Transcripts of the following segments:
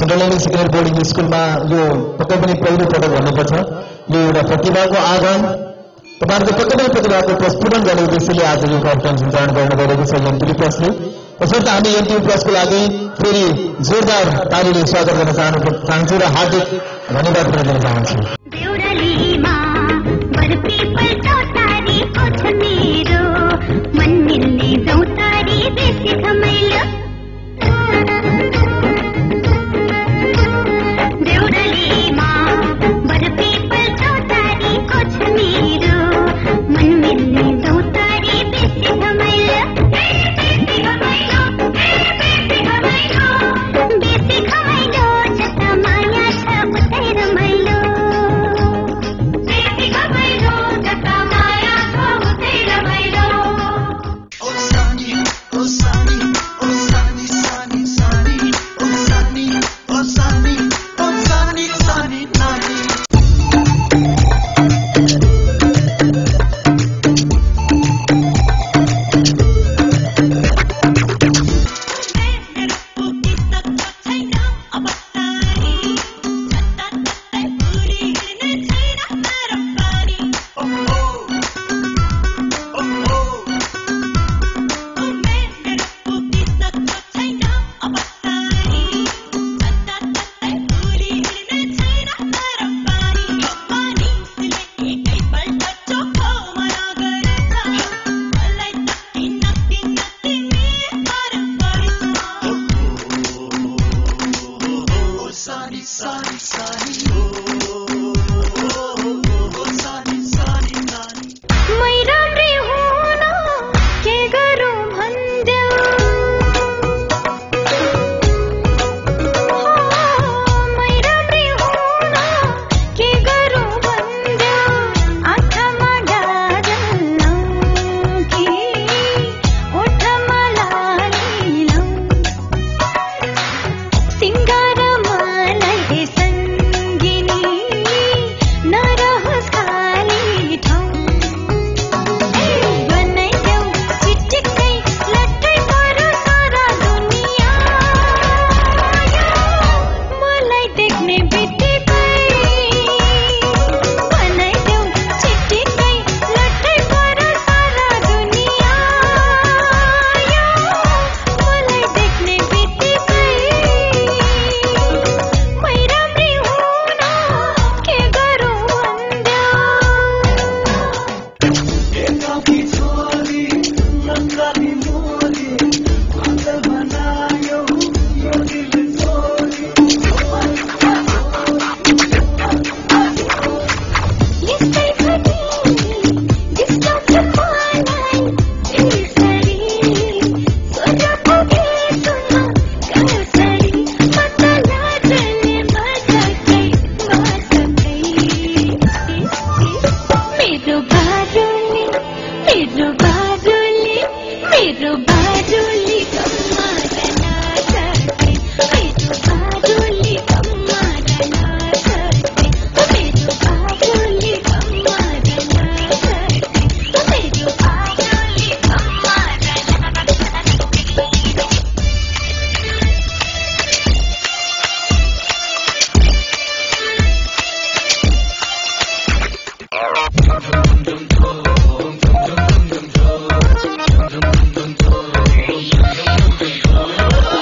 Central level senior boarding स्कुलमा यो पक्कै पनि पहिलो पटक भन्नुपर्छ यो एउटा प्रतिभाको आगमन तपाईहरुको पक्कै पनि प्रतिभाको प्रस्फुटन गर्ने उद्देश्यले आज यो कार्यक्रम सञ्चालन गर्न गइरहेको छ एमपी प्लसले। त्यसर्थ हामी एमपी प्लसको लागि फेरि जोरदार तालीले स्वागत गर्न चाहन्छु र हार्दिक धन्यवाद दिन चाहन्छु।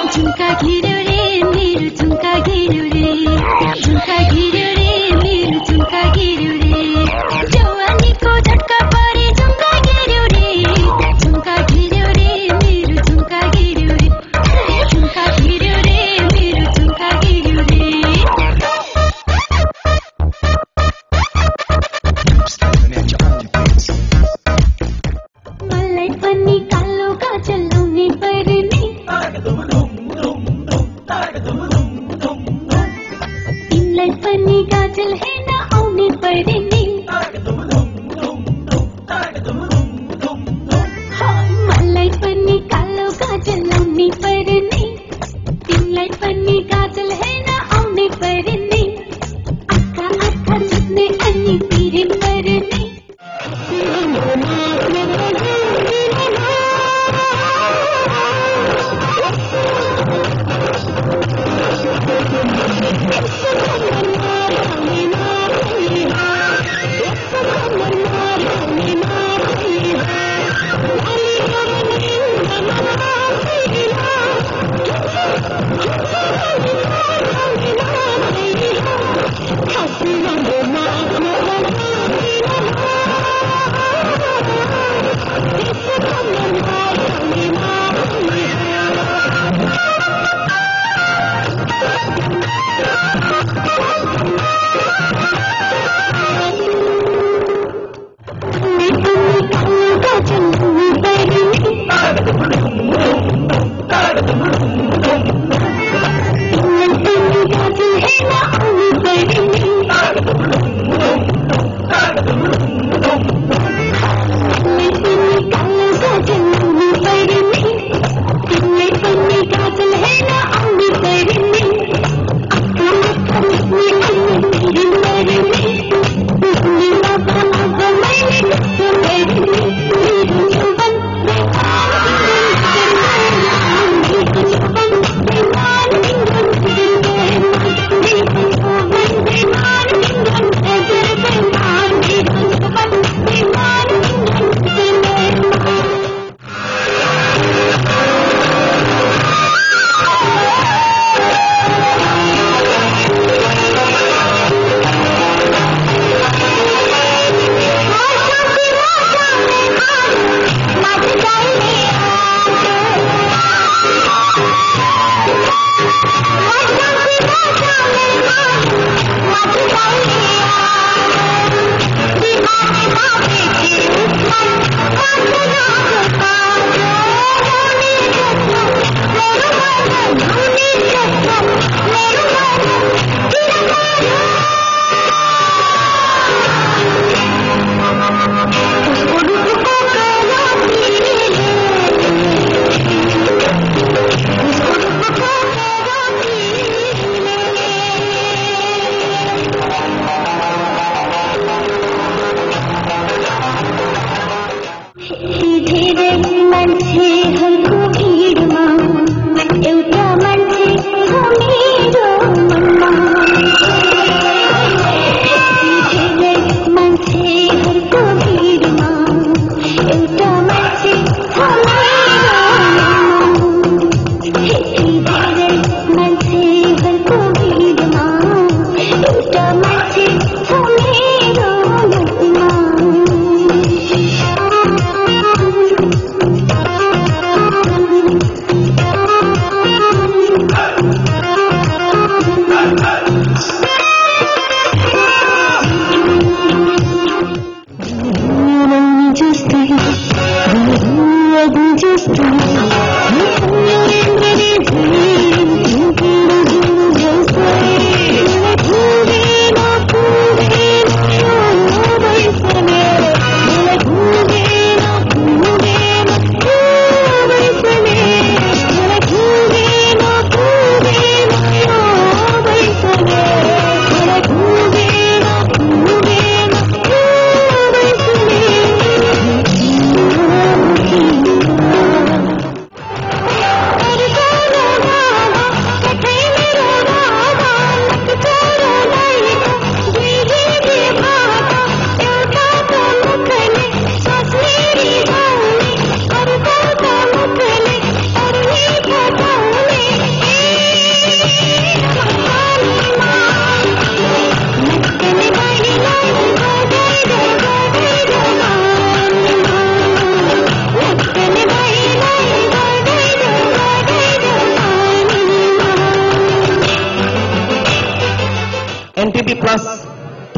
झुमका घेरो रे मेरो झुमका घेरो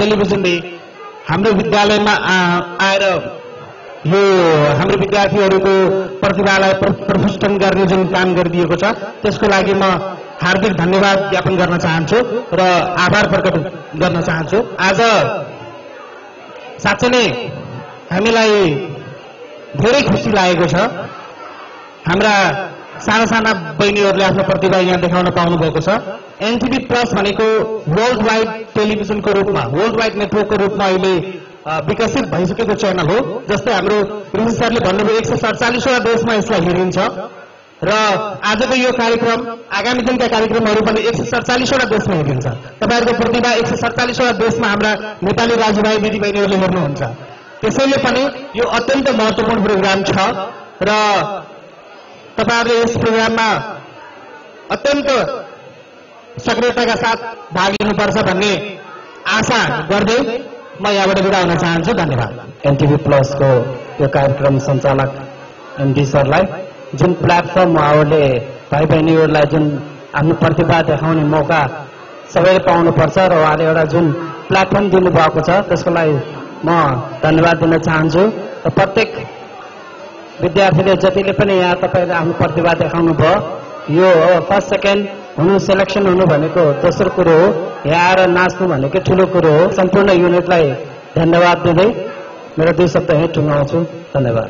टेलिभिजनले हाम्रो विद्यालयमा आएर यो हाम्रो विद्यार्थीहरूको प्रतिभालाई प्रफुल्लित गर्ने जुन काम गरिदिएको छ त्यसको लागि म हार्दिक धन्यवाद ज्ञापन गर्न चाहन्छु र आभार प्रकट गर्न चाहन्छु। आज साँच्चै नै हामीलाई धेरै खुसी लागेको छ। हाम्रा साना साना बहिनीहरूले आफ्नो प्रतिभा यहाँ देखाउन पाउनु भएको छ। एनटिभी प्लस भनेको वर्ल्ड वाइड टेलिभिजनको रूपमा वर्ल्ड वाइड नेटवर्कको रूपमा अहिले विकसित भइसकेको च्यानल हो। जस्तै हाम्रो ऋषि सरले भन्नुभयो 147वटा देशमा यसलाई हेरिन्छ र आजको यो कार्यक्रम आगामी दिनका कार्यक्रमहरू पनि 147वटा देशमा हेरिन्छ। तपाईहरुको प्रतिभा 147वटा देशमा हाम्रा नेपाली दाजुभाइ दिदीबहिनीहरूले हेर्नुहुन्छ। त्यसैले पनि यो अत्यन्त महत्त्वपूर्ण प्रोग्राम छ र तपाईहरुले यस प्रोग्राममा अत्यन्त सक्रियताका साथ भाग लिनुपर्छ भन्ने आशा गर्दै म यहाँबाट बिदा हुन चाहन्छु। धन्यवाद। एनटिभी प्लस को यो कार्यक्रम सञ्चालक एमडी सरलाई जुन प्लेटफर्म उहाँहरूले भाइ बहिनीहरूलाई जुन आफ्नो प्रतिभा देखाउने मौका सबैले पाउनुपर्छ र उहाँले एउटा जुन प्लेटफर्म दिनुभएको छ त्यसको लागि म धन्यवाद दिन चाहन्छु। र प्रत्येक विद्यार्थीले जतिले पनि यहाँ तपाईले आफ्नो प्रतिभा देखाउनु भयो यो फर्स्ट सेकेन्ड हुनु सेलेक्सन हुनु भनेको दोस्रो कुरो हो। यहाँ आएर नाच्नु भनेको ठुलो कुरो हो। सम्पूर्ण युनिटलाई धन्यवाद दिँदै मेरो 2 शब्द यहीँ टुङ्गाउँछु। धन्यवाद।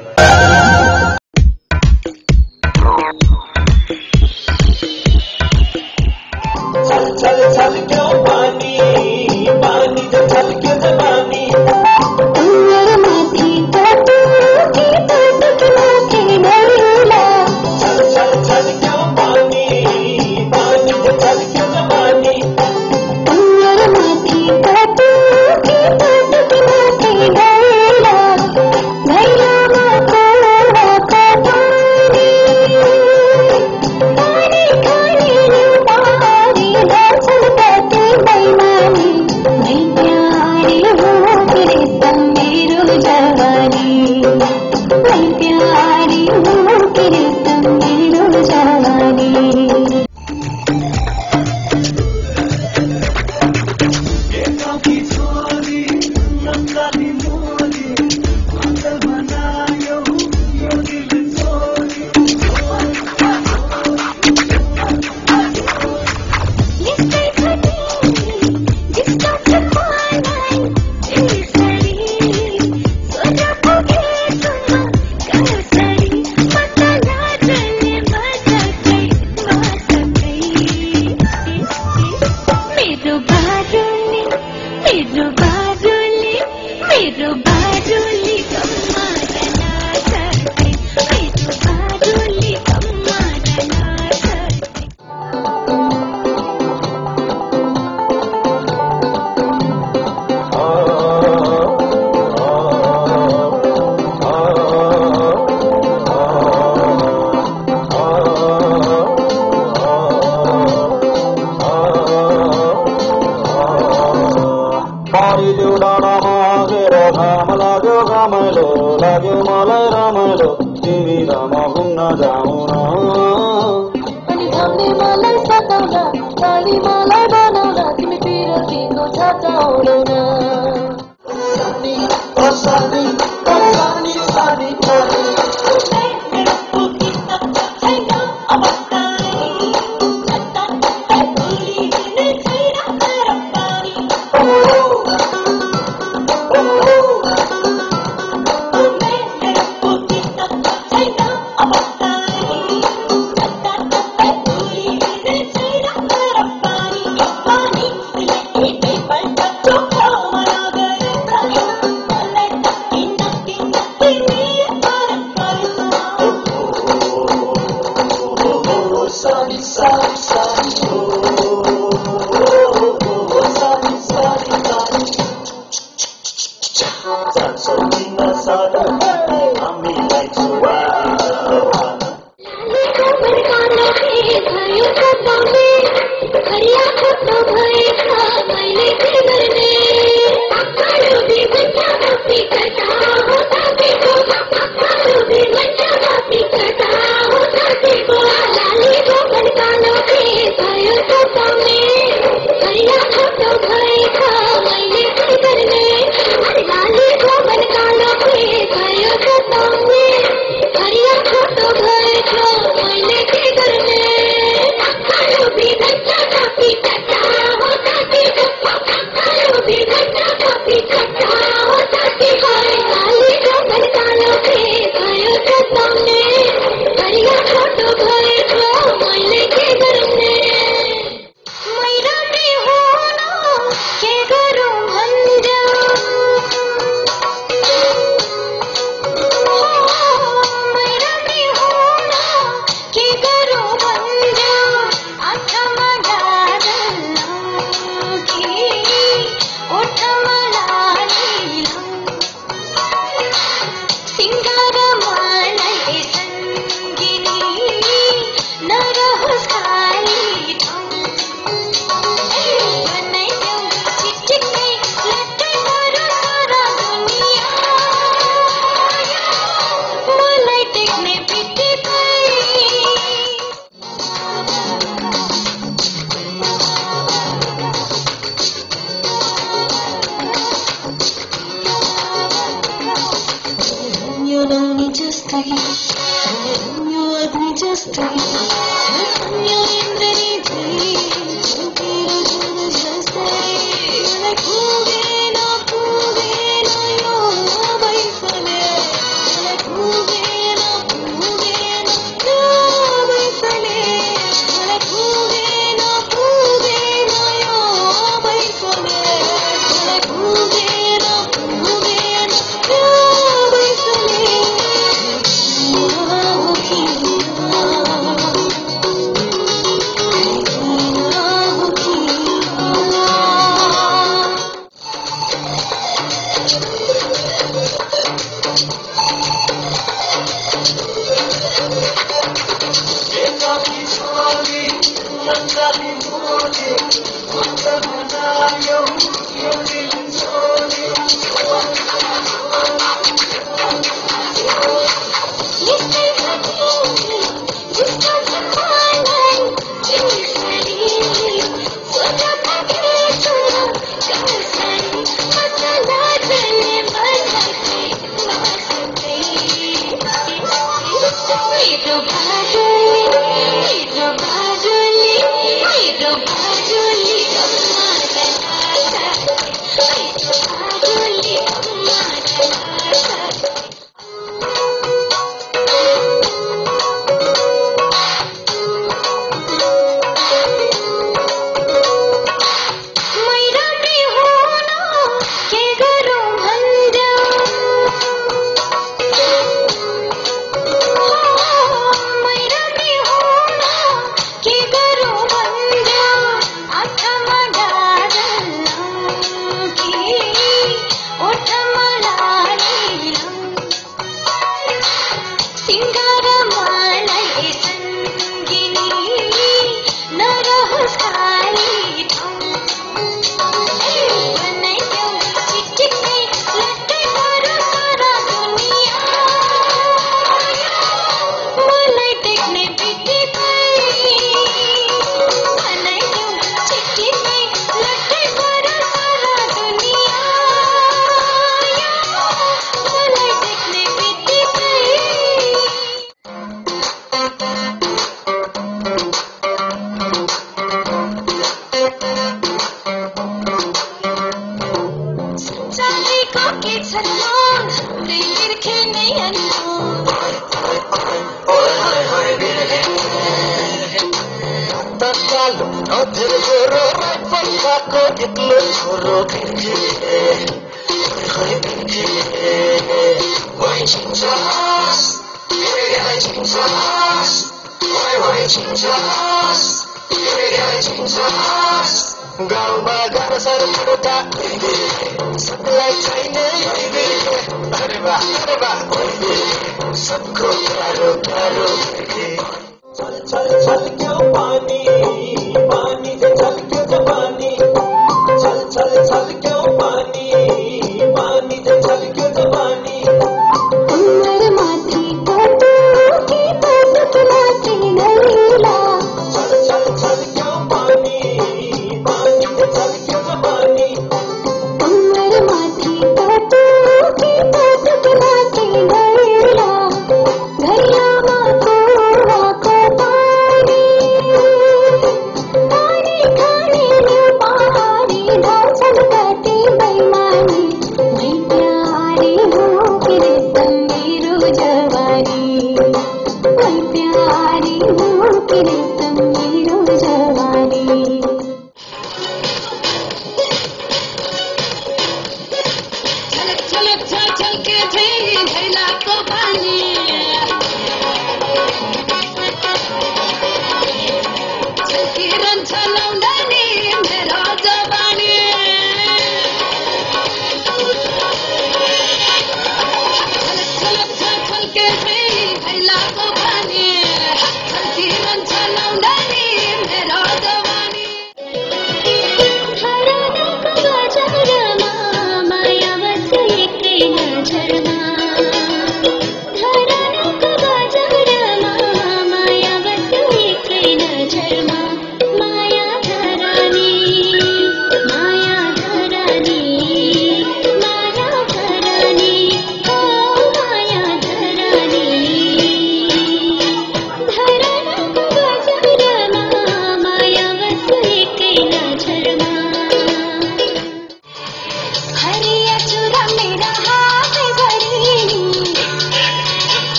लाली Love,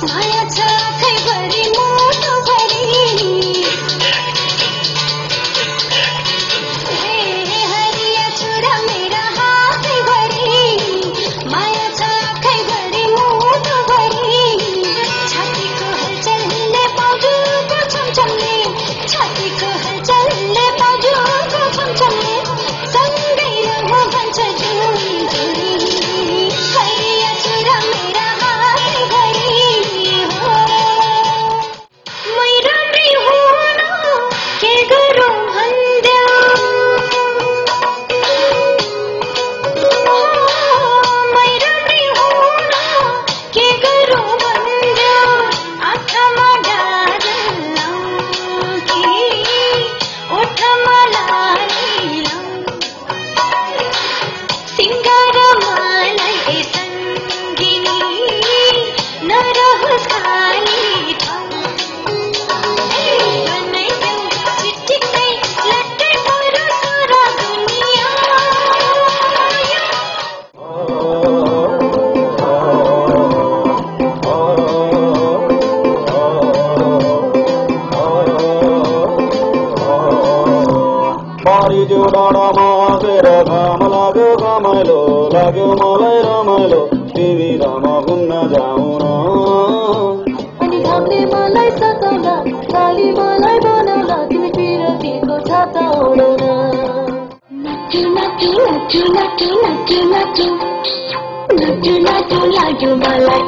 माया छ आँखैभरि मुटुभरि हरिया छोरा मेरा हातैभरि माया छ आँखैभरि मुटुभरि छातीको हलचलले पाउजुको छमछमले छातीको हलचलले पाउजुको छमछमले सँगै रह भन्छ जोडी जोडी हरिया छोरा मेरा हातैभरि हो मै राम्रै हुन के गरौँ भन्देऊ मै राम्रै हुन के गरौँ भन्देऊ आँखामा गाजल लाउँ कि ओठमा लाली लाउँ सिङ्गार मलाई सङ्गिनी नरहोस् खाली ठाउँ बनाइदेऊ चिटिक्कै लट्टै परोस् सारा दुनिया पारिदेऊ डाँडामा बसेर घाम लाग्यो घमाइलो लाग्यो मलाई रमाइलो तिमीरामा घुम्न जाउँ न अनि घामले मलाई सताउला काली मलाई बनाउला तिमी पिरतीको छाता ओढौला नाचु नाचु नाचु नाचु नाचु नाचु नाचु नाचु लाग्यो मलाई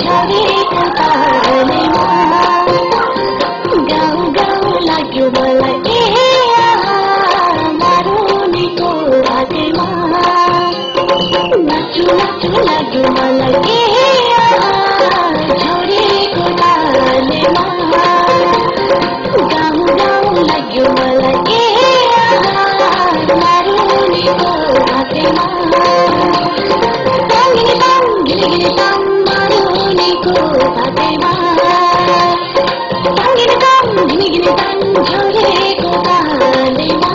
झरेको तारेमा गाउँ गाउँ लाग्यो मलाई मारुनीको घाटेमा नाचु नाचु लाग्यो मलाई झरेको तारेमा गाउँ गाउँ लाग्यो मलाई मारुनीको घाटेमा टाङ्गिनी टाङ गिलिगिली टाङ मारुनीको घाटेमा टाङ्गिनी टाङ गिलिगिली टाङ झरेको तारेमा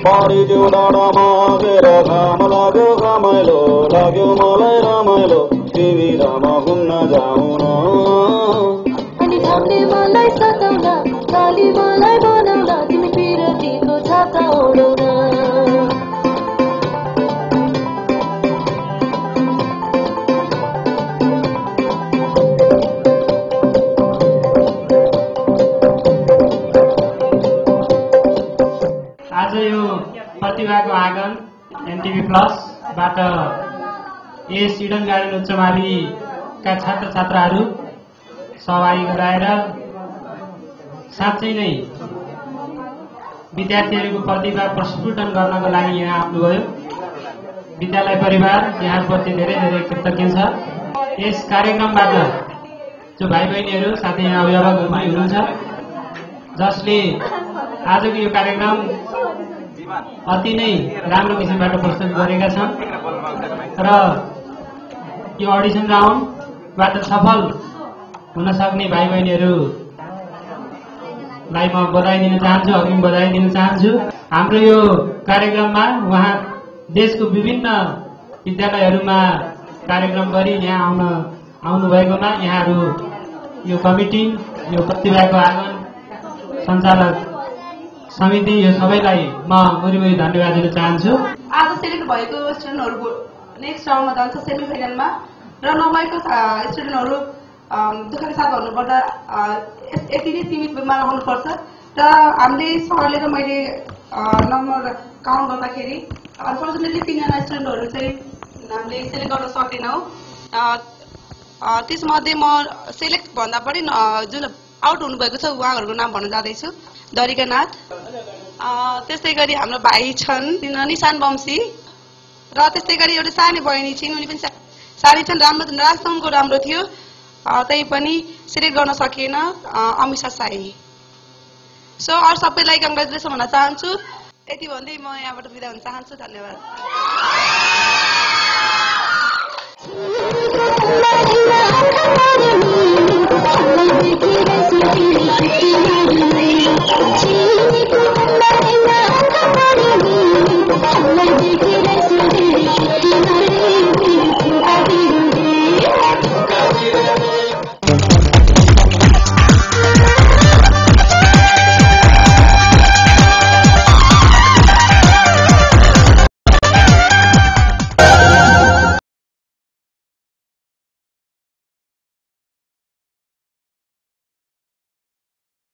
पारिदेऊ डाँडामा बसेर घाम लाग्यो घमाइलो लाग्यो मलाई रमाइलो तिमीरामा घुम्न जाउँ न अनि घामले मलाई सताउला काली मलाई बनाउला तिमी पिरतीको छाता ओढौला आज यो प्रतिभाको आँगन एनटिभी प्लसबाट यस इडन गार्डन उच्च माविका छात्र छात्राहरू सहभागी गराएर साँच्चै नै विद्यार्थीहरूको प्रतिभा प्रस्फुटन गर्नको लागि यहाँ आउनुभयो। विद्यालय परिवार यहाँप्रति धेरै धेरै कृतज्ञ छ। यस कार्यक्रमबाट जो भाइ बहिनीहरू साथै यहाँ अभिभावकहरू पनि हुनुहुन्छ जसले आजको यो कार्यक्रम अति नै राम्रो किसिमबाट प्रस्तुत गरेका छन् र यो अडिसन राउन्डबाट सफल हुन सक्ने भाइ बहिनीहरूलाई म बधाई दिन चाहन्छु, अग्रिम बधाई दिन चाहन्छु। हाम्रो यो कार्यक्रममा उहाँ देशको विभिन्न विद्यालयहरूमा कार्यक्रम गरी यहाँ आउनुभएकोमा यहाँहरू यो कमिटी, यो प्रतिभाको आँगन सञ्चालक समिति यो सबैलाई म मुरी धन्यवाद दिन चाहन्छु। आज सेलेक्ट भएको स्टुडेन्टहरू नेक्स्ट राउन्डमा जान्छ सेमी फाइनलमा र नभएको स्टुडेन्टहरू दुःखका साथ भन्नुपर्दा यति नै सीमितमा रहनुपर्छ र हामीले सरले र मैले नम्बर काउन्ट गर्दाखेरि अनफर्चुनेटली 3 जना स्टुडेन्टहरू चाहिँ हामीले सेलेक्ट गर्न सकेनौँ। त्यसमध्ये म सेलेक्ट भन्दा पनि जुन आउट हुनुभएको छ उहाँहरूको नाम भन्न जाँदैछु। दरिकानाथ, त्यस्तै गरी हाम्रो भाइ छन् निशान वंशी र त्यस्तै गरी एउटा सानो बहिनी छिन्, उनी पनि सानै छन्। राजसम्मको राम्रो थियो तै पनि सिलेक्ट गर्न सकिएन, अमिषा साई। सो अरू सबैलाई कङ्ग्रेचुलेसन भन्न चाहन्छु। यति भन्दै म यहाँबाट बिदा हुन चाहन्छु। धन्यवाद। Thank you.